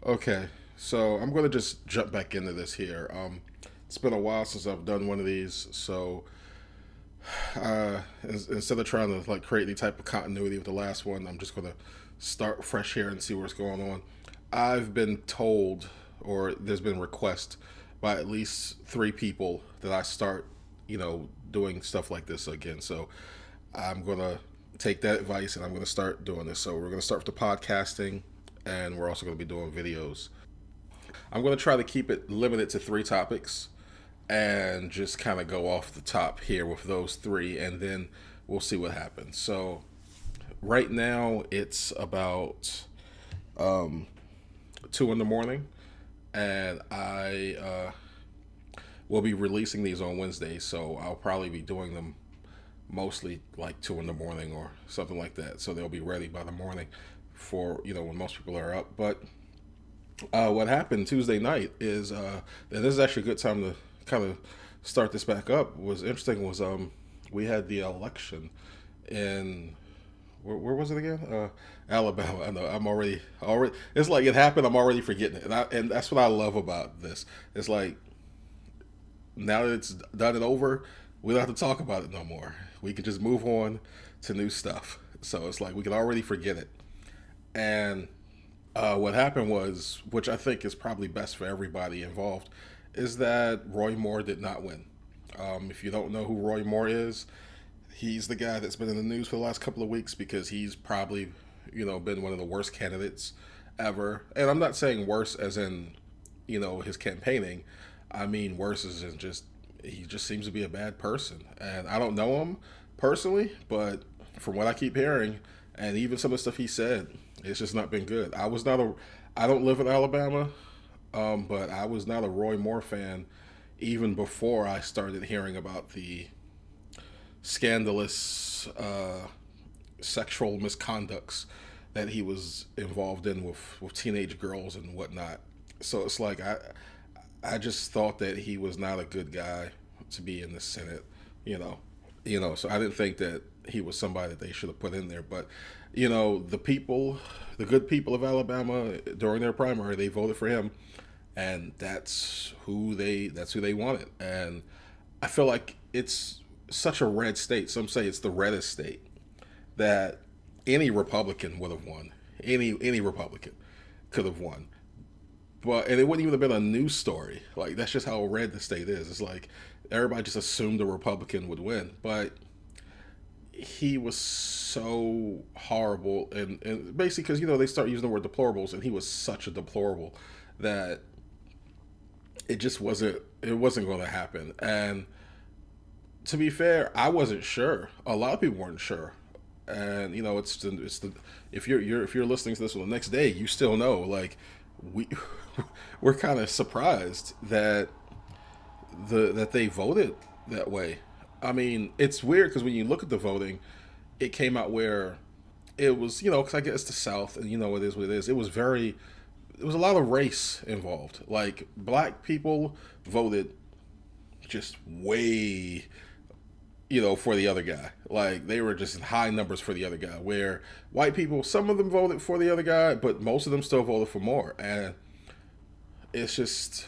Okay, so I'm gonna just jump back into this here. It's been a while since I've done one of these, so instead of trying to like create any type of continuity with the last one, I'm just gonna start fresh here and see what's going on. I've been told, or there's been request by at least three people that I start, doing stuff like this again. So I'm gonna take that advice and I'm gonna start doing this. So we're gonna start with the podcasting, and we're also gonna be doing videos. I'm going to try to keep it limited to three topics and just kind of go off the top here with those three, and then we'll see what happens. So, right now it's about 2 in the morning, and I will be releasing these on Wednesday, so I'll probably be doing them mostly like 2 in the morning or something like that. So they'll be ready by the morning for, when most people are up. But what happened Tuesday night is, and this is actually a good time to kind of start this back up. Was interesting was we had the election in where was it again? Alabama. I know I'm already. It's like it happened. I'm already forgetting it, and that's what I love about this. It's like now that it's done and over, we don't have to talk about it no more. We can just move on to new stuff. So it's like we can already forget it. And what happened was, which I think is probably best for everybody involved, is that Roy Moore did not win. If you don't know who Roy Moore is, he's the guy that's been in the news for the last couple of weeks because he's probably, been one of the worst candidates ever. And I'm not saying worse as in, his campaigning. I mean worse as in just he just seems to be a bad person. And I don't know him personally, but from what I keep hearing, and even some of the stuff he said, it's just not been good. I don't live in Alabama, but I was not a Roy Moore fan even before I started hearing about the scandalous sexual misconducts that he was involved in with teenage girls and whatnot. So it's like I just thought that he was not a good guy to be in the Senate, you know. So I didn't think that he was somebody that they should have put in there. But, the good people of Alabama during their primary, they voted for him, and that's who they wanted. And I feel like it's such a red state. Some say it's the reddest state that any Republican would have won. Any Republican could have won. But and it wouldn't even have been a news story. Like that's just how red the state is. It's like everybody just assumed a Republican would win, but he was so horrible, and basically because they start using the word deplorables, and he was such a deplorable that it wasn't going to happen. And to be fair, I wasn't sure. A lot of people weren't sure, and it's the if you're listening to this on the next day, you still know like we we're kind of surprised that they voted that way. I mean, it's weird because when you look at the voting, it came out where it was, because I guess the South, and it is what it is. It was a lot of race involved. Like black people voted just way, for the other guy. Like they were just in high numbers for the other guy. Where white people, some of them voted for the other guy, but most of them still voted for Moore. And it's just,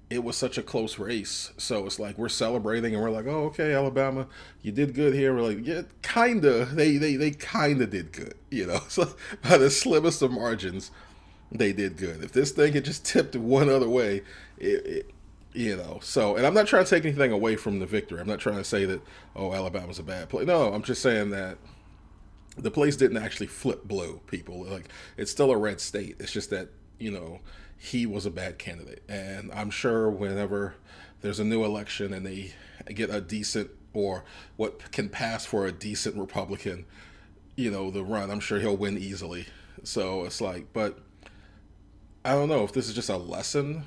it was such a close race. So it's like we're celebrating and we're like, oh, okay, Alabama, you did good here. We're like, yeah, kinda. They kinda did good, So by the slimmest of margins, they did good. If this thing had just tipped one other way, So, and I'm not trying to take anything away from the victory. I'm not trying to say that Alabama's a bad play. No, I'm just saying that the place didn't actually flip blue. People like it's still a red state. It's just that he was a bad candidate, and I'm sure whenever there's a new election and they get a decent or what can pass for a decent Republican, the run, I'm sure he'll win easily. So it's like, but I don't know if this is just a lesson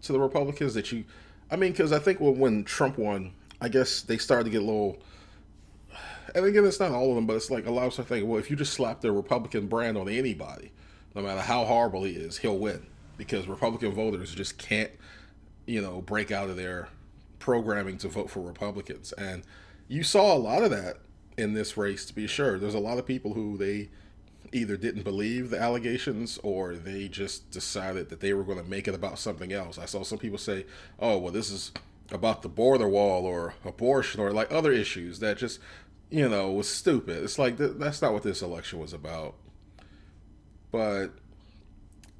to the Republicans that I mean, because I think when Trump won, I guess they started to get a little. And again, it's not all of them, but it's like a lot of stuff thinking, well, if you just slap the Republican brand on anybody, no matter how horrible he is, he'll win because Republican voters just can't, break out of their programming to vote for Republicans. And you saw a lot of that in this race, to be sure. There's a lot of people who either didn't believe the allegations or they just decided that they were going to make it about something else. I saw some people say, "Oh, well, this is about the border wall or abortion or like other issues that just, was stupid." It's like that's not what this election was about. But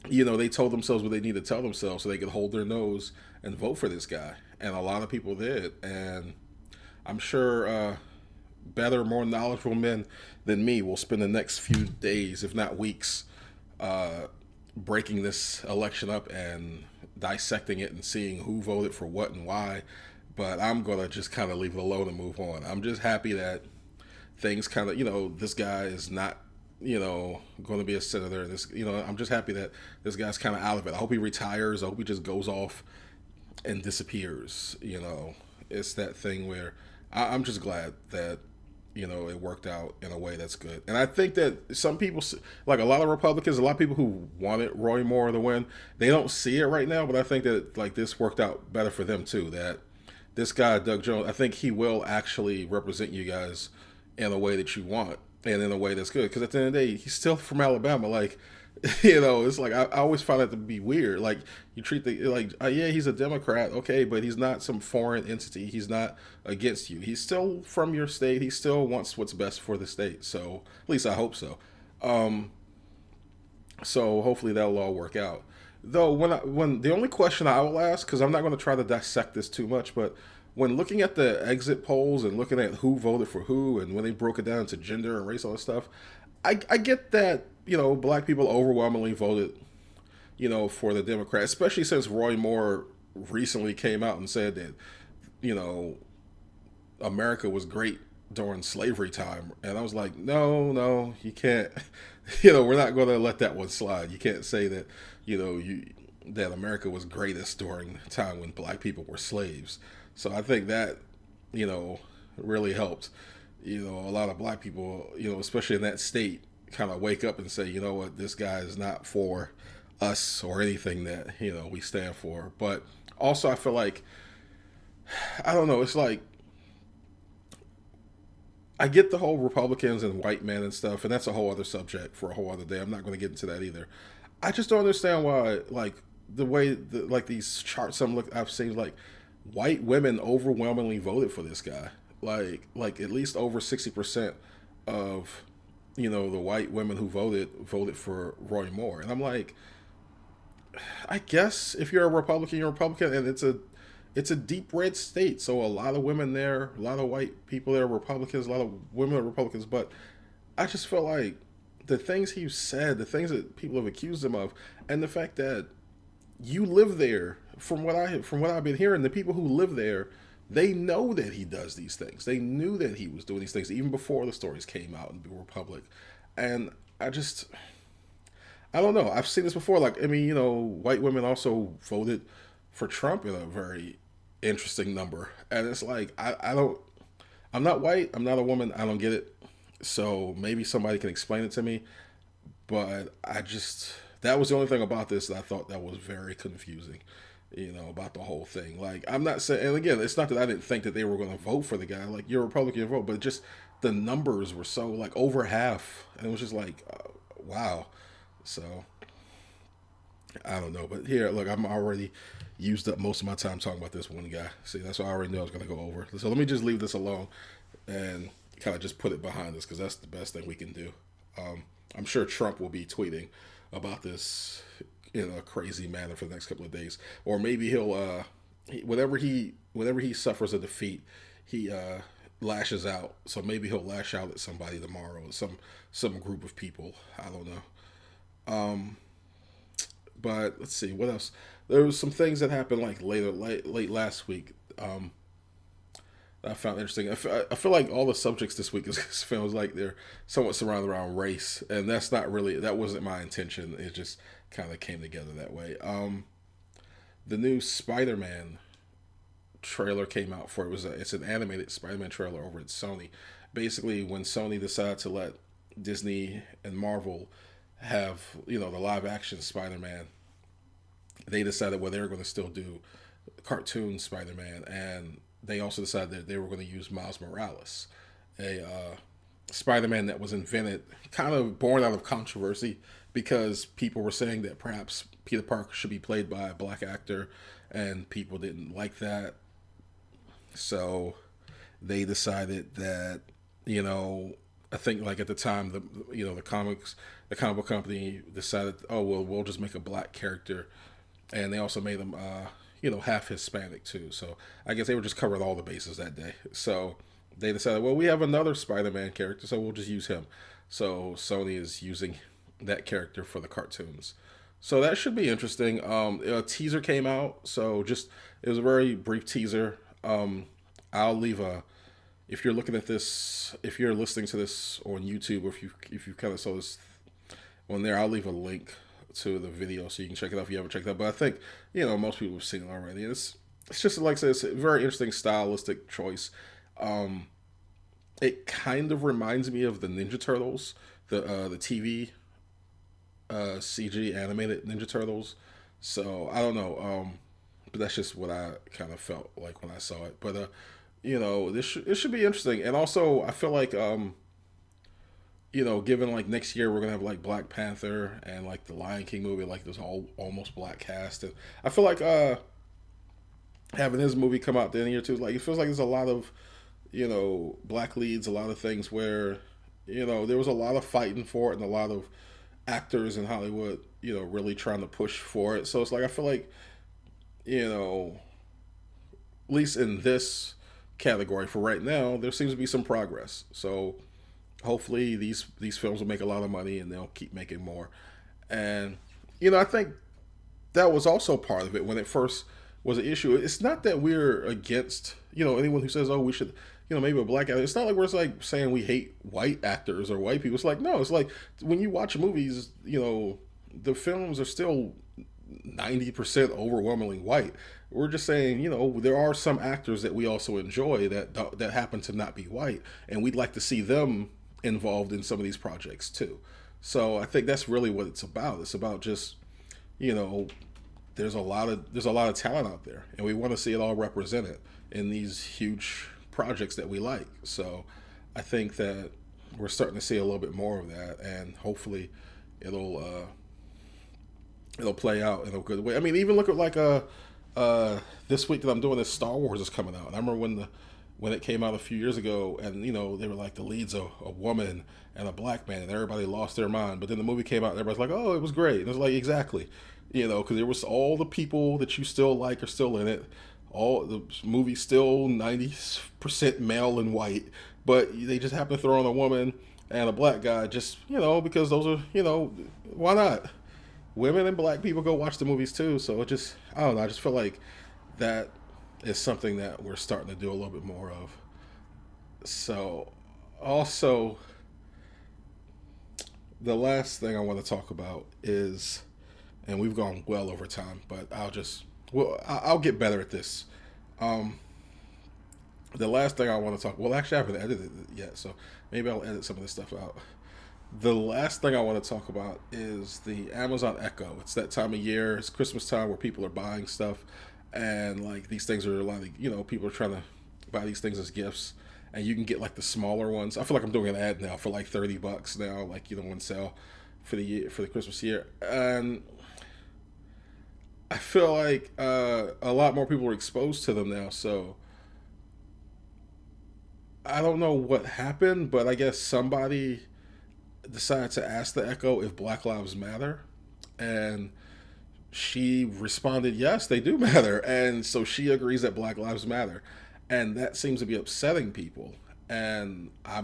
they told themselves what they need to tell themselves so they could hold their nose and vote for this guy, and a lot of people did. And I'm sure better, more knowledgeable men than me will spend the next few days, if not weeks, uh, breaking this election up and dissecting it and seeing who voted for what and why. But I'm gonna just kind of leave it alone and move on. I'm just happy that things kind of, this guy is not, going to be a senator. This, I'm just happy that this guy's kind of out of it. I hope he retires. I hope he just goes off and disappears. It's that thing where I'm just glad that it worked out in a way that's good. And I think that some people, like a lot of Republicans, a lot of people who wanted Roy Moore to win, they don't see it right now. But I think that like this worked out better for them too. That this guy Doug Jones, I think he will actually represent you guys in a way that you want and in a way that's good. Because at the end of the day, he's still from Alabama. Like, it's like I always find that to be weird. Like you treat the like, yeah, he's a Democrat, okay, but he's not some foreign entity. He's not against you. He's still from your state. He still wants what's best for the state. So at least I hope so. Um, so hopefully that'll all work out. Though when the only question I will ask, because I'm not going to try to dissect this too much, but when looking at the exit polls and looking at who voted for who and when they broke it down to gender and race, all this stuff, I get that black people overwhelmingly voted for the Democrat, especially since Roy Moore recently came out and said that you know America was great during slavery time, and I was like, no, no, you can't. We're not going to let that one slide. You can't say that you that America was greatest during the time when black people were slaves. So I think that you know really helped. A lot of black people, especially in that state, kind of wake up and say, you know what, this guy is not for us or anything that we stand for. But also, I feel like I don't know. It's like I get the whole Republicans and white men and stuff, and that's a whole other subject for a whole other day. I'm not going to get into that either. I just don't understand why, like the way like these charts I've seen, like white women overwhelmingly voted for this guy. Like at least over 60% of the white women who voted for Roy Moore, and I'm like, I guess if you're a Republican, you're a Republican, and it's a deep red state, so a lot of women there, a lot of white people there are Republicans, a lot of women are Republicans. But I just feel like the things he said, the things that people have accused him of, and the fact that you live there, from what I've been hearing, the people who live there, they know that he does these things. They knew that he was doing these things even before the stories came out and were public. And I don't know. I've seen this before. Like, I mean, white women also voted for Trump in a very interesting number. And it's like, I don't, I'm not white. I'm not a woman. I don't get it. So maybe somebody can explain it to me. But that was the only thing about this that I thought that was very confusing, about the whole thing. Like, I'm not saying, and again, it's not that I didn't think that they were going to vote for the guy. Like, you're a Republican, vote, but just the numbers were so, like, over half. And it was just like, wow. So I don't know, but here, look, I'm already used up most of my time talking about this one guy. See, that's what I already knew I was going to go over. So let me just leave this alone and kind of just put it behind us because that's the best thing we can do. I'm sure Trump will be tweeting about this in a crazy manner for the next couple of days, or maybe he'll, whenever he suffers a defeat, he lashes out. So maybe he'll lash out at somebody tomorrow, some group of people. I don't know. But let's see what else. There was some things that happened like late last week. That I found interesting. I feel like all the subjects this week feels like they're somewhat surrounded around race, and that wasn't my intention. It just kind of came together that way. The new Spider-Man trailer came out for it's an animated Spider-Man trailer over at Sony. Basically, when Sony decided to let Disney and Marvel have the live action Spider-Man, they decided they were going to still do cartoon Spider-Man, and they also decided that they were going to use Miles Morales, a Spider-Man that was invented, kind of born out of controversy because people were saying that perhaps Peter Parker should be played by a black actor, and people didn't like that. So they decided that, you know, I think like at the time the comic book company decided, oh well, we'll just make a black character, and they also made him half Hispanic too. So I guess they were just covering all the bases that day. So they decided, well, we have another Spider-Man character, so we'll just use him. So Sony is using that character for the cartoons. So that should be interesting. A teaser came out, so just it was a very brief teaser. I'll leave a if you're looking at this, if you're listening to this on YouTube, or if you kind of saw this on there, I'll leave a link to the video so you can check it out if you haven't checked it out. But I think most people have seen it already. It's just like I said, it's a very interesting stylistic choice. Um, it kind of reminds me of the Ninja Turtles, the TV CG animated Ninja Turtles. So I don't know, but that's just what I kind of felt like when I saw it. But it should be interesting, and also I feel like given like next year we're gonna have like Black Panther and like the Lion King movie, like this whole almost black cast, and I feel like having his movie come out the end of the year too, like it feels like there's a lot of black leads, a lot of things where there was a lot of fighting for it and a lot of actors in Hollywood really trying to push for it. So it's like I feel like you know at least in this category for right now, there seems to be some progress. So hopefully these films will make a lot of money and they'll keep making more. And I think that was also part of it when it first was an issue. It's not that we're against anyone who says, oh, we should maybe a black actor. It's not like we're like saying we hate white actors or white people. It's like no, it's like when you watch movies, the films are still 90% overwhelmingly white. We're just saying, there are some actors that we also enjoy that happen to not be white, and we'd like to see them involved in some of these projects too. So I think that's really what it's about. It's about just, you know, there's a lot of talent out there, and we want to see it all represented in these huge projects that we like. So I think that we're starting to see a little bit more of that, and hopefully it'll it'll play out in a good way. I mean, even look at like this week that I'm doing this, Star Wars is coming out. And I remember when it came out a few years ago, and they were like the lead's a woman and a black man, and everybody lost their mind. But then the movie came out, and everybody's like, "Oh, it was great." And it was like exactly, because there was all the people that you still like are still in it. All the movie's still 90% male and white, but they just happen to throw in a woman and a black guy, just because those are why not? Women and black people go watch the movies too. So it just I don't know. I just feel like that is something that we're starting to do a little bit more of. So also the last thing I want to talk about is, and we've gone well over time, but I'll get better at this. Um, the last thing I want to talk. Well, actually, I haven't edited it yet, so maybe I'll edit some of this stuff out. The last thing I want to talk about is the Amazon Echo. It's that time of year. It's Christmas time where people are buying stuff, and like these things are a lot of people are trying to buy these things as gifts, and you can get like the smaller ones. I feel like I'm doing an ad now for like $30 now, like one sale for the year for the Christmas year, and I feel like a lot more people are exposed to them now. So I don't know what happened, but I guess somebody decided to ask the Echo if Black Lives Matter, and she responded, "Yes, they do matter," and so she agrees that Black Lives Matter, and that seems to be upsetting people. And I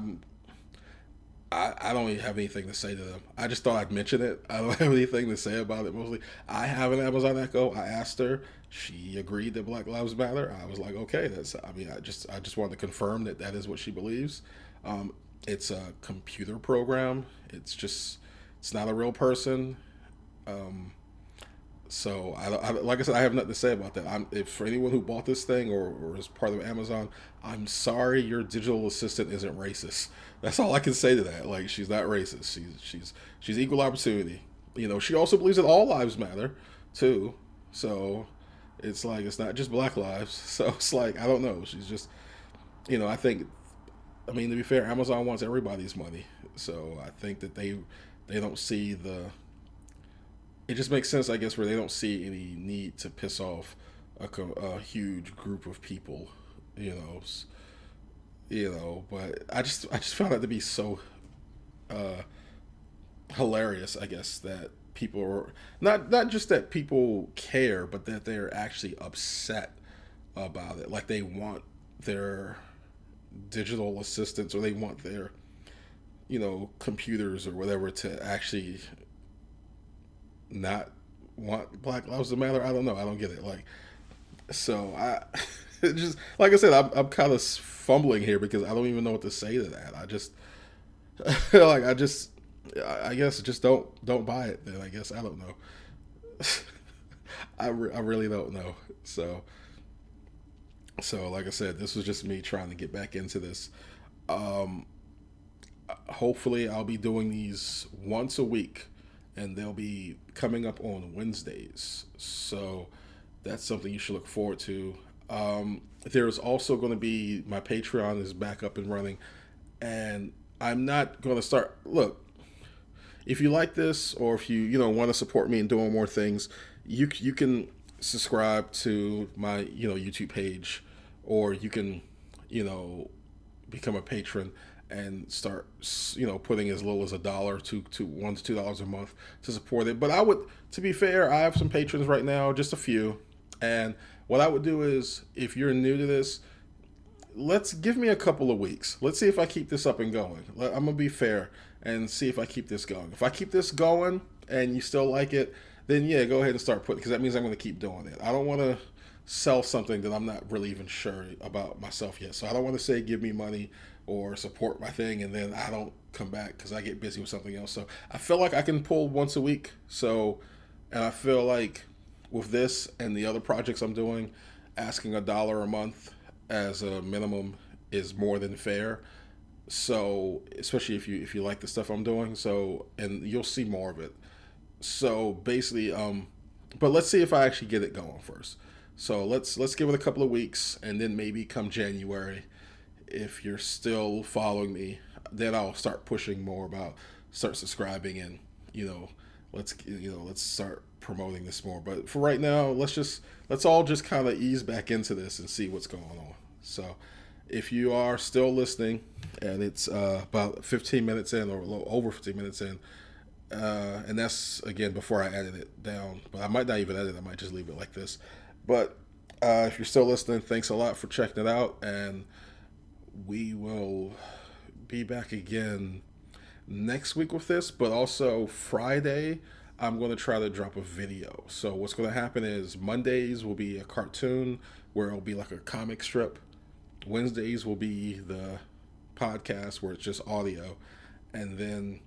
don't even have anything to say to them. I just thought I'd mention it. I don't have anything to say about it. Mostly, I have an Amazon Echo. I asked her. She agreed that Black Lives Matter. I was like, okay, that's. I mean, I just wanted to confirm that that is what she believes. Um, it's a computer program. It's not a real person. Um, so like I said, I have nothing to say about that. If for anyone who bought this thing or is part of Amazon, I'm sorry, your digital assistant isn't racist. That's all I can say to that. Like she's not racist. She's equal opportunity. She also believes that all lives matter, too. So it's like it's not just black lives. So it's like I don't know. She's just I think I mean, to be fair, Amazon wants everybody's money, so I think that they don't see the. It just makes sense, I guess, where they don't see any need to piss off a huge group of people, you know, But I just found that to be so uh, hilarious. I guess that people are not just that people care, but that they're actually upset about it. Like they want their digital assistants or they want their computers or whatever to actually not want Black Lives Matter. I don't know. I don't get it. Like, so I it just like I said, I'm kind of fumbling here because I don't even know what to say to that. I just like I guess just don't buy it. Then I guess I don't know. I really don't know. So like I said, this was just me trying to get back into this. Um, Hopefully, I'll be doing these once a week, and they'll be coming up on Wednesdays. So that's something you should look forward to. There's also going to be my Patreon is back up and running, and I'm not going to start. Look, if you like this, or if you want to support me in doing more things, you can subscribe to my YouTube page, or you can you know become a patron and start putting as little as $1 to $1 to $2 a month to support it. But I would, to be fair, I have some patrons right now, just a few, and what I would do is, if you're new to this, let's give me a couple of weeks. Let's see if I keep this up and going. I'm gonna be fair and see if I keep this going. If I keep this going and you still like it, then yeah, go ahead and start putting, because that means I'm gonna keep doing it. I don't want to sell something that I'm not really even sure about myself yet. So I don't want to say give me money or support my thing and then I don't come back because I get busy with something else. So I feel like I can pull once a week. And I feel like with this and the other projects I'm doing, asking $1 a month as a minimum is more than fair. So especially if you like the stuff I'm doing, and you'll see more of it. So basically, but let's see if I actually get it going first. So let's give it a couple of weeks, and then maybe come January, if you're still following me, then I'll start pushing more about start subscribing, and let's start promoting this more. But for right now, let's all just kind of ease back into this and see what's going on. So if you are still listening, and it's about 15 minutes in, or a little over 15 minutes in, and that's again before I edit it down, but I might not even edit it. I might just leave it like this. But if you're still listening, thanks a lot for checking it out, and we will be back again next week with this. But also Friday, I'm going to try to drop a video. So what's going to happen is Mondays will be a cartoon where it'll be like a comic strip. Wednesdays will be the podcast where it's just audio, and then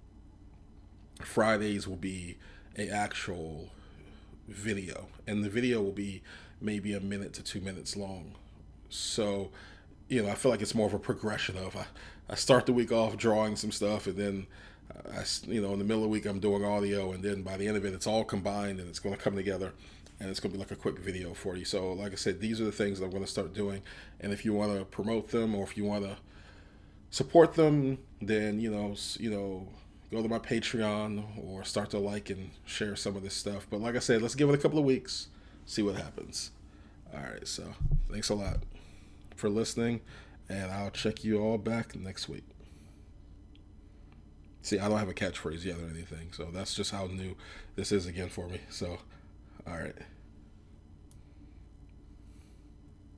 Fridays will be a actual video, and the video will be maybe a minute to 2 minutes long. So I feel like it's more of a progression of I start the week off drawing some stuff, and then in the middle of the week I'm doing audio, and then by the end of it it's all combined and it's going to come together, and it's going to be like a quick video for you. So like I said, these are the things that I'm going to start doing, and if you want to promote them, or if you want to support them, then go to my Patreon, or start to like and share some of this stuff. But like I said, let's give it a couple of weeks, see what happens. All right, so thanks a lot for listening, and I'll check you all back next week. See, I don't have a catchphrase yet or anything, so that's just how new this is again for me. So, all right.